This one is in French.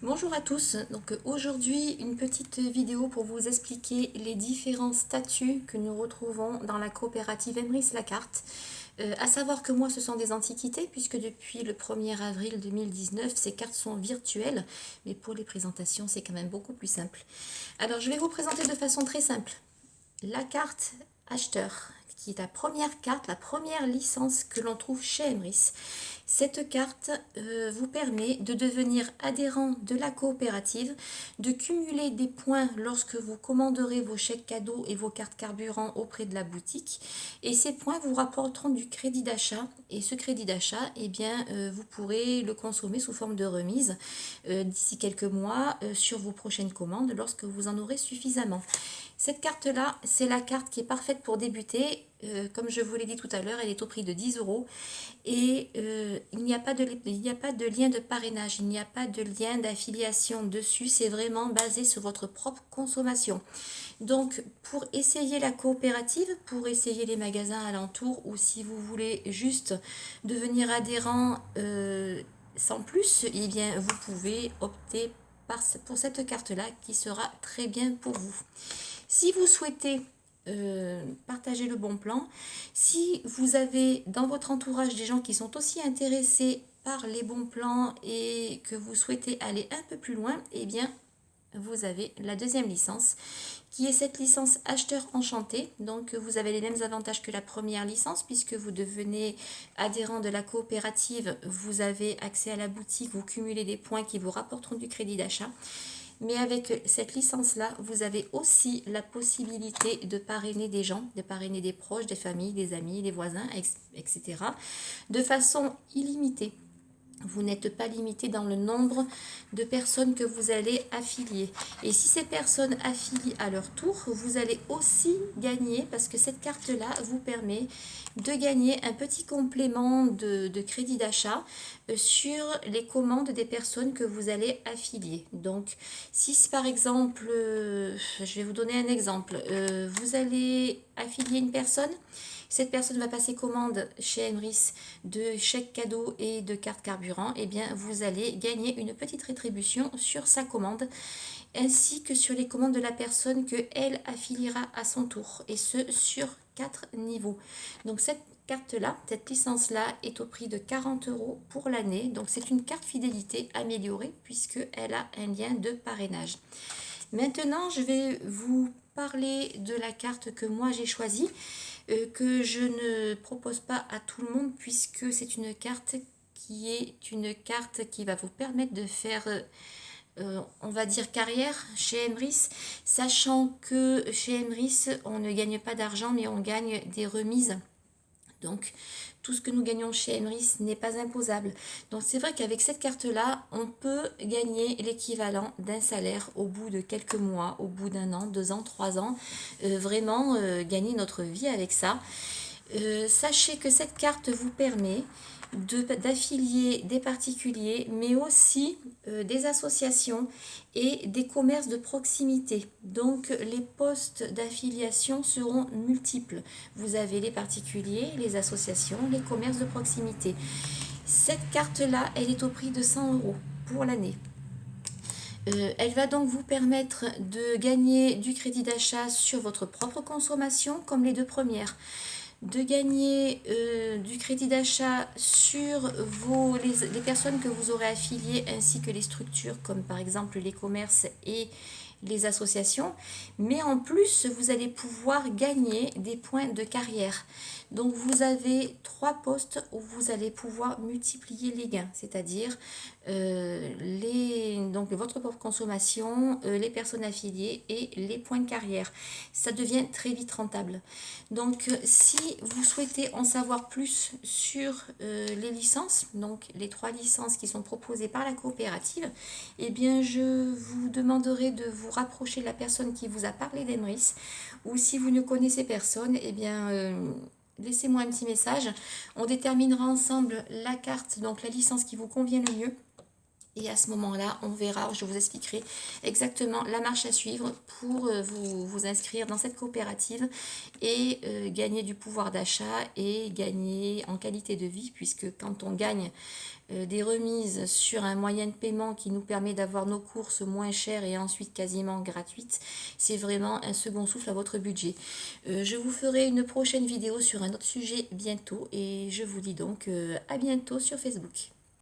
Bonjour à tous, donc aujourd'hui une petite vidéo pour vous expliquer les différents statuts que nous retrouvons dans la coopérative Emrys Lacarte. À savoir que moi ce sont des antiquités puisque depuis le 1er avril 2019 ces cartes sont virtuelles, mais pour les présentations c'est quand même beaucoup plus simple. Alors je vais vous présenter de façon très simple la carte acheteur, qui est la première carte, la première licence que l'on trouve chez Emrys. Cette carte vous permet de devenir adhérent de la coopérative, de cumuler des points lorsque vous commanderez vos chèques cadeaux et vos cartes carburant auprès de la boutique. Et ces points vous rapporteront du crédit d'achat. Et ce crédit d'achat, eh bien, vous pourrez le consommer sous forme de remise d'ici quelques mois sur vos prochaines commandes lorsque vous en aurez suffisamment. Cette carte-là, c'est la carte qui est parfaite pour débuter. Comme je vous l'ai dit tout à l'heure, elle est au prix de 10 euros. Et il n'y a pas de lien de parrainage, il n'y a pas de lien d'affiliation dessus. C'est vraiment basé sur votre propre consommation. Donc, pour essayer la coopérative, pour essayer les magasins alentours, ou si vous voulez juste devenir adhérent sans plus, eh bien, vous pouvez opter pour cette carte-là qui sera très bien pour vous. Si vous souhaitez partager le bon plan, si vous avez dans votre entourage des gens qui sont aussi intéressés par les bons plans et que vous souhaitez aller un peu plus loin, eh bien, vous avez la deuxième licence qui est cette licence acheteur enchanté. Donc vous avez les mêmes avantages que la première licence puisque vous devenez adhérent de la coopérative, vous avez accès à la boutique, vous cumulez des points qui vous rapporteront du crédit d'achat. Mais avec cette licence-là, vous avez aussi la possibilité de parrainer des gens, de parrainer des proches, des familles, des amis, des voisins, etc. de façon illimitée. Vous n'êtes pas limité dans le nombre de personnes que vous allez affilier. Et si ces personnes affilient à leur tour, vous allez aussi gagner, parce que cette carte-là vous permet de gagner un petit complément de crédit d'achat sur les commandes des personnes que vous allez affilier. Donc, si par exemple, je vais vous donner un exemple, vous allez affilier une personne, cette personne va passer commande chez Emrys de chèques cadeaux et de cartes carburant, et bien vous allez gagner une petite rétribution sur sa commande ainsi que sur les commandes de la personne que elle affiliera à son tour, et ce sur 4 niveaux. Donc cette carte-là, cette licence-là est au prix de 40 euros pour l'année. Donc c'est une carte fidélité améliorée puisqu'elle a un lien de parrainage. Maintenant, je vais vous parler de la carte que moi j'ai choisie, que je ne propose pas à tout le monde puisque c'est une carte qui va vous permettre de faire on va dire carrière chez Emrys, sachant que chez Emrys on ne gagne pas d'argent mais on gagne des remises. Donc tout ce que nous gagnons chez Emrys n'est pas imposable. Donc c'est vrai qu'avec cette carte-là, on peut gagner l'équivalent d'un salaire au bout de quelques mois, au bout d'un an, 2 ans, 3 ans. Vraiment gagner notre vie avec ça. Sachez que cette carte vous permet d'affilier des particuliers, mais aussi des associations et des commerces de proximité. Donc les postes d'affiliation seront multiples. Vous avez les particuliers, les associations, les commerces de proximité. Cette carte-là, elle est au prix de 100 euros pour l'année. Elle va donc vous permettre de gagner du crédit d'achat sur votre propre consommation, comme les deux premières, de gagner du crédit d'achat sur les personnes que vous aurez affiliées ainsi que les structures comme par exemple les commerces et les associations, mais en plus vous allez pouvoir gagner des points de carrière. Donc vous avez 3 postes où vous allez pouvoir multiplier les gains, c'est-à-dire donc votre propre consommation, les personnes affiliées et les points de carrière. Ça devient très vite rentable. Donc si vous souhaitez en savoir plus sur les licences, donc les 3 licences qui sont proposées par la coopérative, eh bien je vous demanderai de vous rapprocher de la personne qui vous a parlé d'Emrys, ou si vous ne connaissez personne, eh bien laissez-moi un petit message. On déterminera ensemble la carte, donc la licence qui vous convient le mieux. Et à ce moment-là, on verra, je vous expliquerai exactement la marche à suivre pour vous inscrire dans cette coopérative et gagner du pouvoir d'achat et gagner en qualité de vie, puisque quand on gagne des remises sur un moyen de paiement qui nous permet d'avoir nos courses moins chères et ensuite quasiment gratuites, c'est vraiment un second souffle à votre budget. Je vous ferai une prochaine vidéo sur un autre sujet bientôt et je vous dis donc à bientôt sur Facebook.